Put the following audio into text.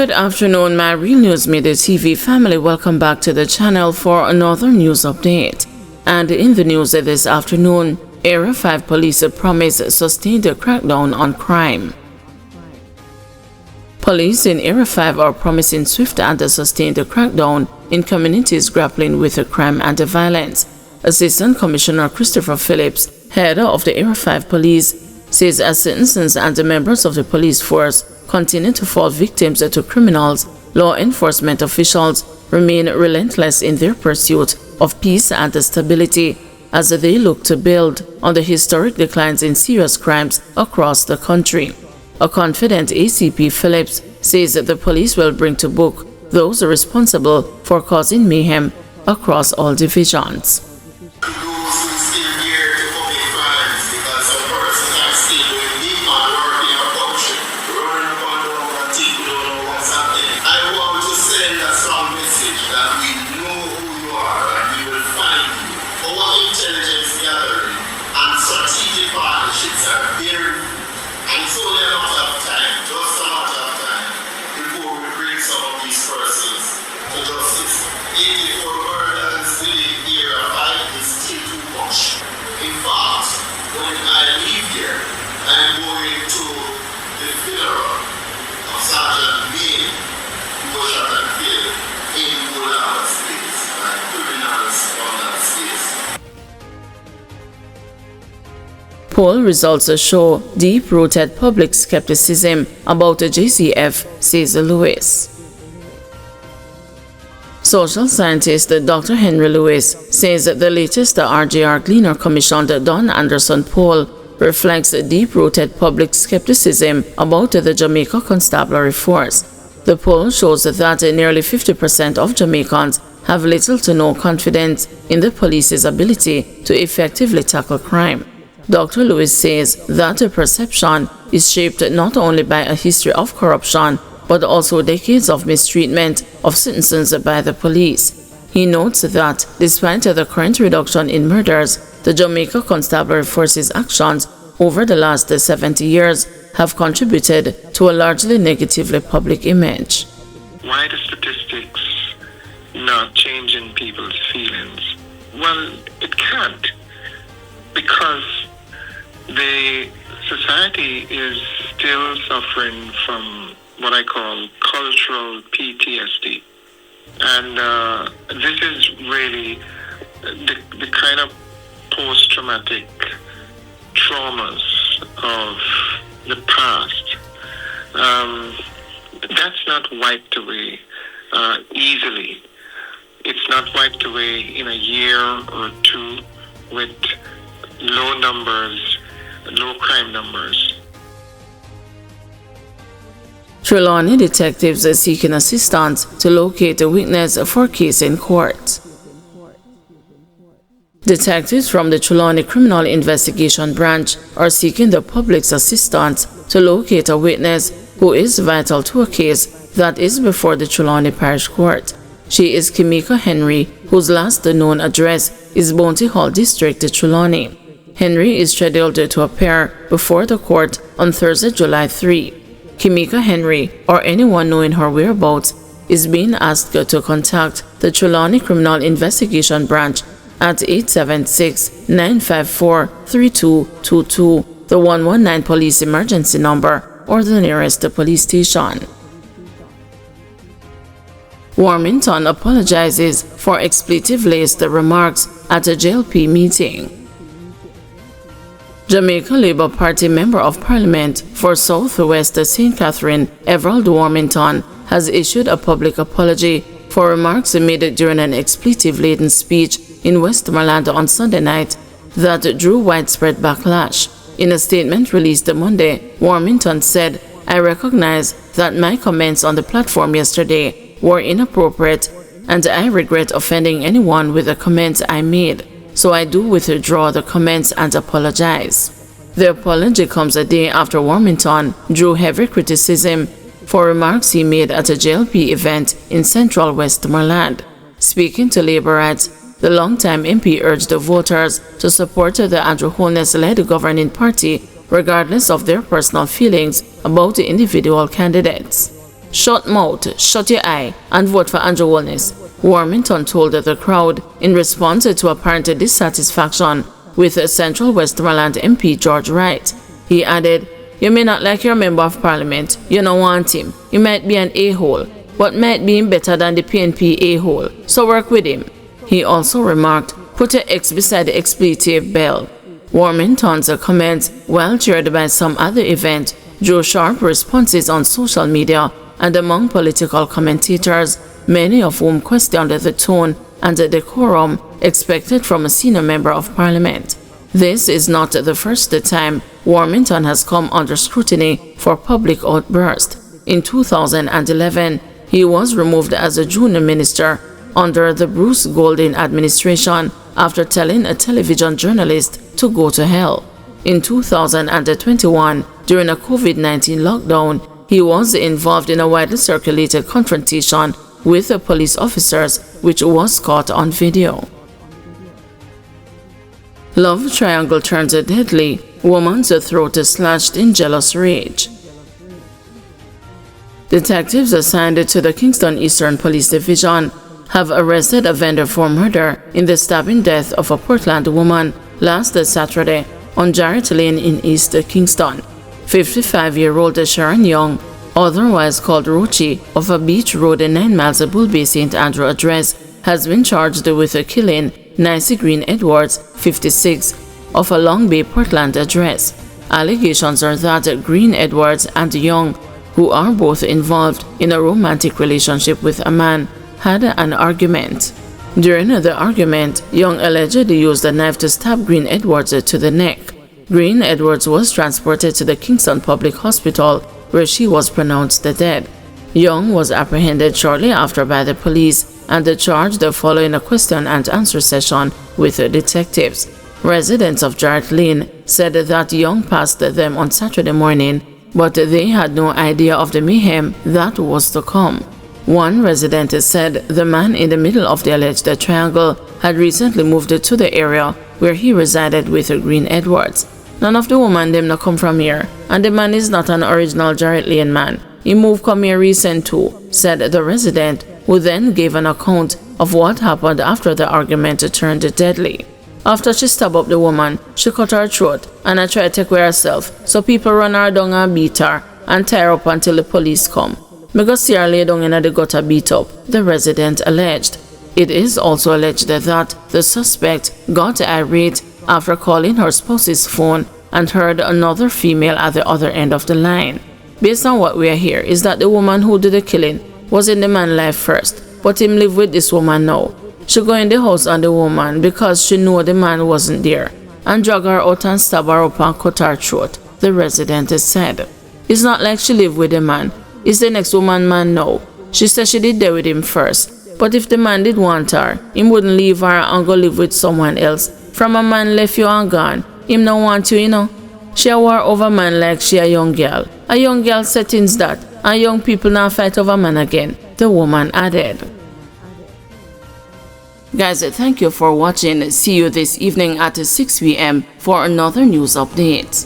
Good afternoon, my Real News Midday TV family. Welcome back to the channel for another news update. And in the news this afternoon, Area 5 police promise sustained a crackdown on crime. Police in Area 5 are promising swift and sustained crackdown in communities grappling with crime and violence. Assistant Commissioner Christopher Phillips, head of the Area 5 Police, says as citizens and members of the police force continue to fall victims to criminals, law enforcement officials remain relentless in their pursuit of peace and stability as they look to build on the historic declines in serious crimes across the country. A confident ACP Phillips says that the police will bring to book those responsible for causing mayhem across all divisions. Poll results show deep-rooted public skepticism about the JCF, says Lewis. Social scientist Dr. Henry Lewis says the latest RJR Gleaner commissioned Don Anderson poll reflects deep-rooted public skepticism about the Jamaica Constabulary Force. The poll shows that nearly 50% of Jamaicans have little to no confidence in the police's ability to effectively tackle crime. Dr. Lewis says that the perception is shaped not only by a history of corruption, but also decades of mistreatment of citizens by the police. He notes that despite the current reduction in murders, the Jamaica Constabulary Force's actions over the last 70 years have contributed to a largely negative public image. Why the statistics not changing people's feelings? Well, it can't, because the society is still suffering from what I call cultural PTSD. And this is really the kind of post-traumatic traumas of the past. That's not wiped away easily. It's not wiped away in a year or two with low numbers, low crime numbers. Trelawny detectives are seeking assistance to locate a witness for case in court. Detectives from the Trelawny Criminal Investigation Branch are seeking the public's assistance to locate a witness who is vital to a case that is before the Trelawny Parish Court. She is Kimika Henry, whose last known address is Bounty Hall District, Trelawny. Henry is scheduled to appear before the court on Thursday, July 3. Kimika Henry, or anyone knowing her whereabouts, is being asked to contact the Trelawny Criminal Investigation Branch at 876-954-3222, the 119 police emergency number, or the nearest police station. Warmington apologizes for expletive-laced remarks at a JLP meeting. Jamaica Labour Party Member of Parliament for South West St. Catherine, Everald Warmington, has issued a public apology for remarks made during an expletive-laden speech in Westmoreland on Sunday night that drew widespread backlash. In a statement released Monday, Warmington said, "I recognize that my comments on the platform yesterday were inappropriate, and I regret offending anyone with the comments I made. So I do withdraw the comments and apologize." The apology comes a day after Warmington drew heavy criticism for remarks he made at a JLP event in central Westmoreland. Speaking to Labourites, the longtime MP urged the voters to support the Andrew Holness-led governing party regardless of their personal feelings about the individual candidates. "Shut mouth, shut your eye, and vote for Andrew Holness," Warmington told the crowd in response to apparent dissatisfaction with Central Westmoreland MP George Wright. He added, "You may not like your member of parliament, you don't want him, he might be an a-hole, but might be better than the PNP a-hole, so work with him." He also remarked, "Put your X beside the expletive bell." Warmington's comments, well cheered by some other event, drew sharp responses on social media and among political commentators, many of whom questioned the tone and the decorum expected from a senior member of parliament. This is not the first time Warmington has come under scrutiny for public outburst. In 2011, he was removed as a junior minister under the Bruce Golding administration after telling a television journalist to go to hell. In 2021, during a COVID-19 lockdown, he was involved in a widely circulated confrontation with the police officers, which was caught on video. Love triangle turns deadly, woman's throat slashed in jealous rage. Detectives assigned to the Kingston Eastern Police Division have arrested a vendor for murder in the stabbing death of a Portland woman last Saturday on Jarrett Lane in East Kingston. 55-year-old Sharon Young, otherwise called Rochi, of a Beach Road in 9 miles Bull Bay St. Andrew address, has been charged with killing Nancy Green Edwards, 56, of a Long Bay, Portland address. Allegations are that Green Edwards and Young, who are both involved in a romantic relationship with a man, had an argument. During the argument, Young allegedly used a knife to stab Green Edwards to the neck. Green Edwards was transported to the Kingston Public Hospital, where she was pronounced dead. Young was apprehended shortly after by the police and charged following a question and answer session with detectives. Residents of Jarrett Lane said that Young passed them on Saturday morning, but they had no idea of the mayhem that was to come. One resident said the man in the middle of the alleged triangle had recently moved to the area where he resided with Green Edwards. "None of the woman them no come from here, and the man is not an original Jarrett Lane man. He moved come here recent too," said the resident, who then gave an account of what happened after the argument turned deadly. "After she stabbed up the woman, she cut her throat and I tried to take care herself, so people run her down and beat her and tie her up until the police come. Me go see her lay down in the gutter beat up," the resident alleged. It is also alleged that the suspect got irate after calling her spouse's phone and heard another female at the other end of the line. "Based on what we are here is that the woman who did the killing was in the man's life first, but him live with this woman now. She go in the house on the woman because she knew the man wasn't there, and drag her out and stab her up and cut her throat," the resident said. "It's not like she lived with the man. It's the next woman man now. She said she did there with him first, but if the man did want her, him wouldn't leave her and go live with someone else. From a man left you and gone, him no want you, you know. She a war over man like she a young girl. A young girl settings that, and young people now fight over man again," the woman added. Guys, thank you for watching. See you this evening at 6 p.m. for another news update.